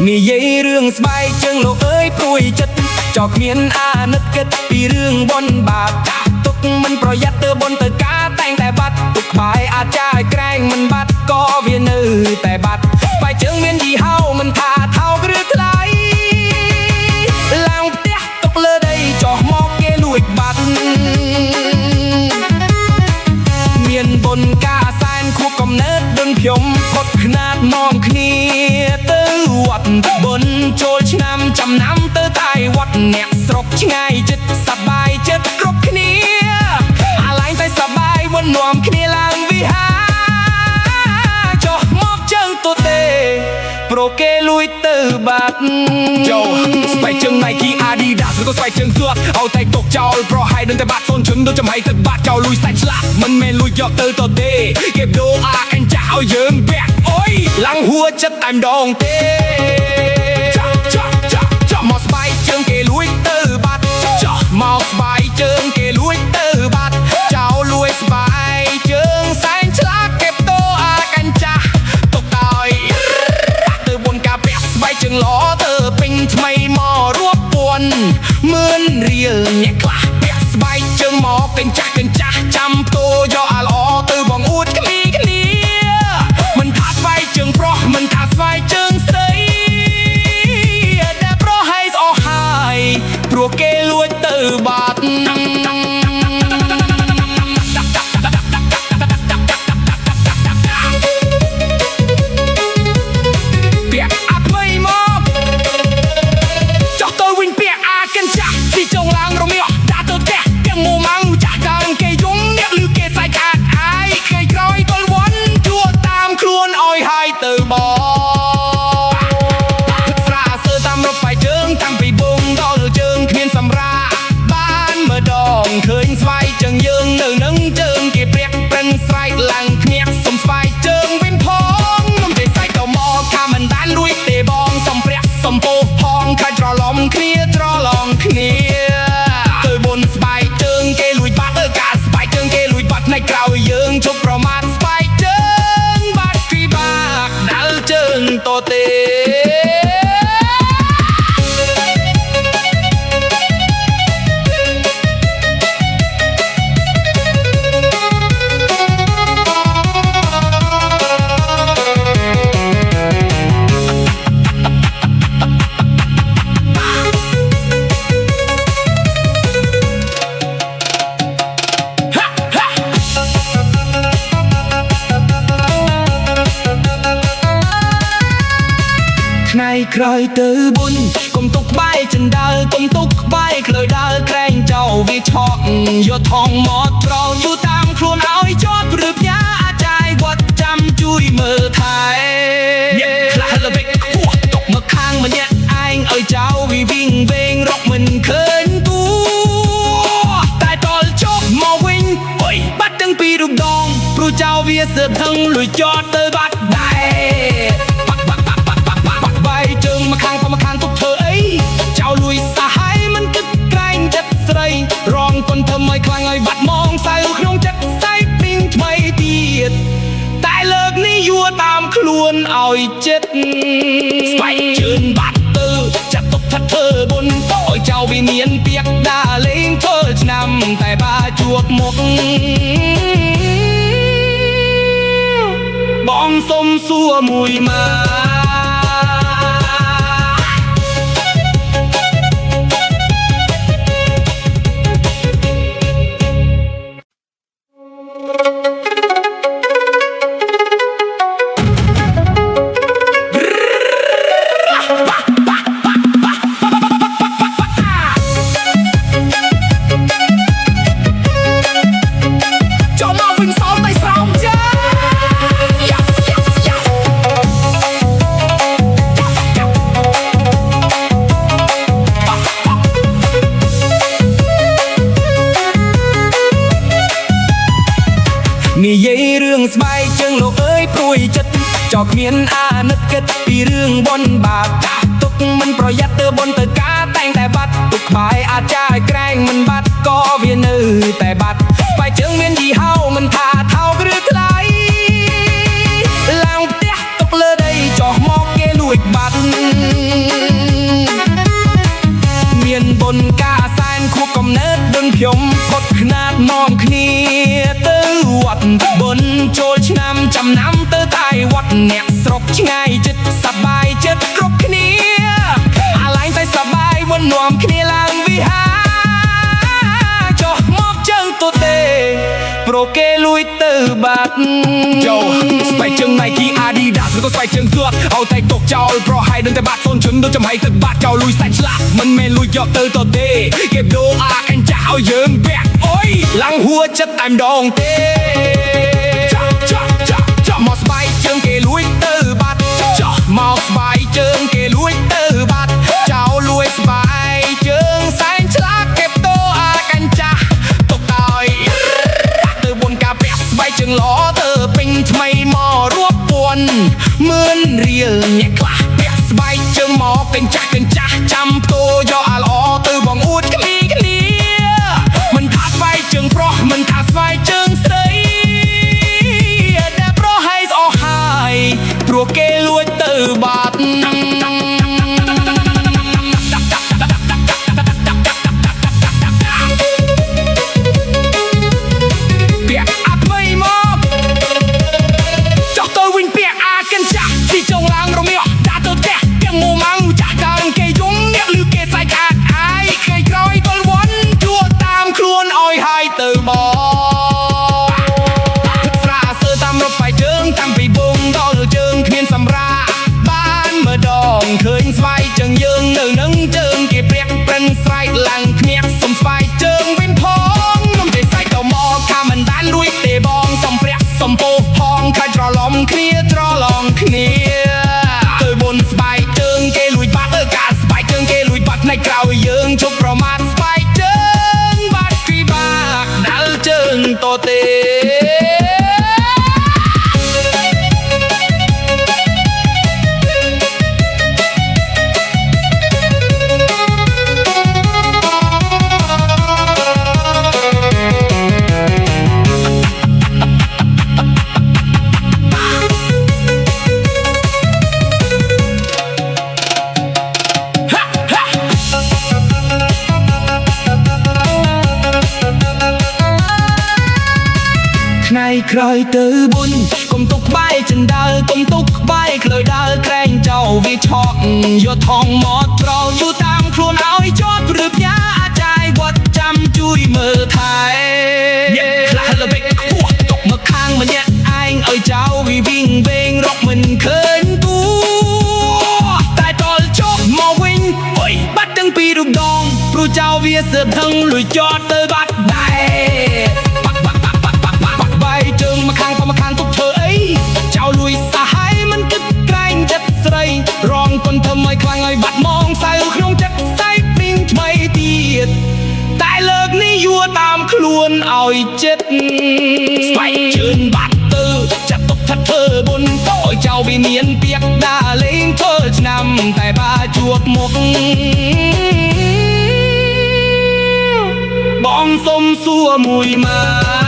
និយាយរឿងស្បែកជើងលោកអើយព្រួយចិត្តចោលគ្មានអាណិតគិតពីរឿងបនបាបទុកមិនប្រយ័ត្នទៅបនទៅការតែងតែបាត់ទុកក្បែរអាចចាយក្រែងមិនបាត់ក៏វានៅតែបាត់ស្បែកជើងមានយីហោមិនថាថោកឬថ្លៃឡើងផ្ទះទុកលើដីចោះមកគេលួចបាត់មានបុនការសែនខួបកំណើតដុនខ្ញុំផុតខ្នាតមកគ្នាទៅវត្តបុនចូលឆ្នាំចំណាំទៅតែវត្តអ្នកស្រុកឆ្ងាយចិត្តសប្បាយចិត្តគ្រប់គ្នាអាឡែងតែសប្បាយវត្តនាំគ្នាឡើងវិហារចុះមកជើងទូទេព្រោះគេលួចទៅបាត់ចូលស្បែកជើង Nike Adidas ឬក៏ស្បែកជើងទួតឲ្យតែទុកចោលប្រហែលនឹងតែបាត់សូនជឹងដូចចំហៃទឹកបាត់ចោលលួយសាច់ឆ្លាក់មិនមែនលួចយកទៅទូទេគេបដូរអាកញ្ចាស់ឲ្យយើងពាក់អុយឡើងហួចិត្តតែម្ដងទេមកស្បែកជើងគេលួចទៅបាត់ចោះមកស្បែកជើងគេលួចទៅបាត់ចោលលួយស្បែកជើងសែនឆ្លាក់គេបដូរអាកញ្ចាស់ទុកឲ្យទៅបុនការពាក់ស្បែកជើងល្អទៅពេញថ្មីមករួបពួនមឿនរៀលអ្នកខ្លះពាក់ស្បែកជើងមកកញ្ចាស់ចាំផ្ទោយកអាល្អទៅបងអួតគ្នាមិនថាស្បែកជើងប្រុសមិនថាស្បែកជើងស្រីដែលប្រុសឲ្យស្អស់ហើយព្រោះគេលួចទៅបាត់ពាក់អាថ្មីមកចោះទៅវិញពាក់អាកញ្ចាស់ទីចុងឡើងរមាស់ដាក់ទៅផ្ទះទាំងមុំម៉ាំងចាស់ដើមគេយំអ្នកលឺគេសាច់ខាតអាយថ្ងៃក្រោយទល់វ័នជួតាមខ្លួនឲ្យហើយទៅបងស្រាសើតាមរកស្បែកជើងតាំងពីបូងដល់ជើងគ្មានសម្រាប់បានម្ដងឃើញស្បែកជើងយើងនៅនឹងជើងគេព្រាក់ប្រឹងស្រែកឡើងភ្ញាក់សុំស្បែកជើងវិញផងនំទេសាច់ទៅមកថាមិនបានលួចទេបងសុំព្រាក់សុំពោផងខាច់ច្រឡំគ្នាទៅបុនស្បែកជើងគេលួចបាត់ការស្បែកជើងគេលួចបាត់ផ្នែកក្រោយយើងជប់ប្រមាថស្បែកជើងបាត់ពីបាក់ដាល់ជើងតទេថ្ងៃក្រោយទៅបុនកុំទុកក្បែរចិនដើកុំទុកក្បែរក្លើយដើក្រែងចោលវាឆក់យកថងមកត្រោយូតាមខ្លួនឲ្យជាប់ឬផ្ញើអាចារ្យវត្តចាំជួយមើលថែអ្នកខ្លះល្បិចខ្ពស់ទុកមកខាងម្នាក់ឯងឲ្យចោលវាវិញវែងរកមិនឃើញគូតែតល់ចុះមកវិញអុយបាត់ទាំងពីររូបដងព្រោះចោលវាសើថឹងលួចចោលទៅបាត់ដែរជើងមកខាងទុកធ្វើអីចោលលួយសាហាយមិនគិតក្រែងចិត្តស្រីរងគុនធ្វើឲ្យខ្លាំងឲ្យបាត់មងសៅក្នុងចិត្តស្អែកព្រីងថ្មីទៀតតែលើកនេះយួរតាមខ្លួនឲ្យចិត្តស្បែកជើងបាត់ទៅចាត់ទុកថាធ្វើបុនឲ្យចោលវិមានពាក្យដាលេងធ្វើឆ្នាំតែបាជួបមុខបងសុំសួរមួយមក គ្មានអាណិតគិតពីរឿងបុណ្យបាបទុកមិនប្រយ័ត្នទៅបុណ្យទៅការតែងតែបាត់ទុកក្បែរអាចចាឲ្យក្រែងមិនបាត់ក៏វានៅតែបាត់ស្បែកជើងមានយីហោមិនថាថោកឬថ្លៃឡើងផ្ទះទុកលើដីចោះមកគេលួចបាត់មានបុណ្យការសែនខួបកំណើតដូចខ្ញុំផុតខ្នាតនាំគ្នាទៅវត្តបុណ្យចូលឆ្នាំចំណាំទៅតែវត្តអ្នកស្រុកឆ្ងាយចិត្តសប្បាយចិត្តគ្រប់គ្នាអាឡែងតែសប្បាយមិននាំគ្នាឡើងវិហារចុះមកជើងទូទេព្រោះគេលួចទៅបាត់ចូលស្បែកជើង Nike Adidas ឬក៏ស្បែកជើងទក់ឲ្យតែទុកចោលប្រហែលដឹងតែបាត់សូនជឹងដូចចំហៃទឹកបាត់ចោលលួចសាច់ឆ្លាក់មិនមែនលួចយកទៅទទេគេបដូរអាកញ្ចាស់ឲ្យយើងពាក់អុយឡើងហួចចិត្តតែម្ដងទេចោះមកស្បែកជើងគេលួចទៅបាត់ចោះមកស្បែកជើងគេលួចទៅបាត់ចោលលួចស្បែកជើងសែងឆ្លាក់គេបដូរអាកញ្ចាស់ទុកឲ្យទៅបុណ្យការពាក់ស្បែកជើងល្អទៅពេញថ្មីមករួបពួនមឿនរៀលអ្នកខ្លះពាក់ស្បែកជើងមកកញ្ចាស់ចាំផ្ទោយកអាល្អទៅបងអួតគ្នាមិនថាស្បែកជើងប្រុសមិនថាស្បែកជើងស្រីដែលប្រុសឲ្យស្អស់ហើយព្រោះគេលួចទៅបាត់ពាក់អាថ្មីមកចោះទៅវិញពាក់អាកញ្ចាស់ទីចុងឡើងរមាស់ដាក់ទៅផ្ទះពាក់មួម៉ាំងចាស់ដើមគេយំអ្នកលឺគេសាច់អាតអាយគេក្រោយទល់វ័នជួតាមខ្លួនឲ្យហើយទៅបងស្រាសើតាមរត់ស្បែកជើងតាំងពីបងដល់ជើងគ្មានសម្រាប់បានម្ដងឃើញស្បែកជើងយើងនៅនឹងជើងគេព្រាក់ព្រិនស្រែកឡើងភ្នាក់សុំស្បែកជើងវិញផងនំទេសាច់ទៅមកថាមិនបានលួចទេបងសំប្រាក់សំពោផងខាច់ច្រឡំគ្នាច្រឡំគ្នាទៅបុណ្យស្បែកជើងគេលួចបាត់ទៅការស្បែកជើងគេលួចបាត់ផ្នែកក្រោយយើងជប់ប្រមាថស្បែកជើងបាត់ពីបាក់ដាល់ជើងតទេថ្ងៃក្រោយទៅបុណ្យកុំទុកក្បែរចិនដើរកុំទុកក្បែរក្លើយដើរក្រែងចោលវាឆក់យកថងមកប្រោយតាមខ្លួនឲ្យជាប់ឬផ្ញើអាចារ្យវត្តចាំជួយមើលថែខ្លះល្បិចខ្ពស់ទុកមកខាងម្នាក់ឯងឲ្យចោលវាវិញវែងរកមិនឃើញគូតែតល់ចុះមកវិញអុយបាត់ទាំងពីររូបដងព្រោះចោលវាសើបថឹងលួចចោតទៅបាត់ដែរជើងមកខាងមកខាងទុកធ្វើអីចោលលួយសាហាយមិនគិតក្រែងចិត្តស្រីរងគុណធ្វើឲ្យខ្លាំងឲ្យបាត់មងសៅក្នុងចិត្តស្អែកពីងថ្មីទៀតតែលើកនេះយួរតាមខ្លួនឲ្យចិត្តស្បែកជើងបាត់ទៅចាត់ទុកថាធ្វើបុណ្យឲ្យចោលវាមានពាក្យដើរលេងធ្វើឆ្នាំតែបាជួបមុខបងសុំសួរមួយម៉ា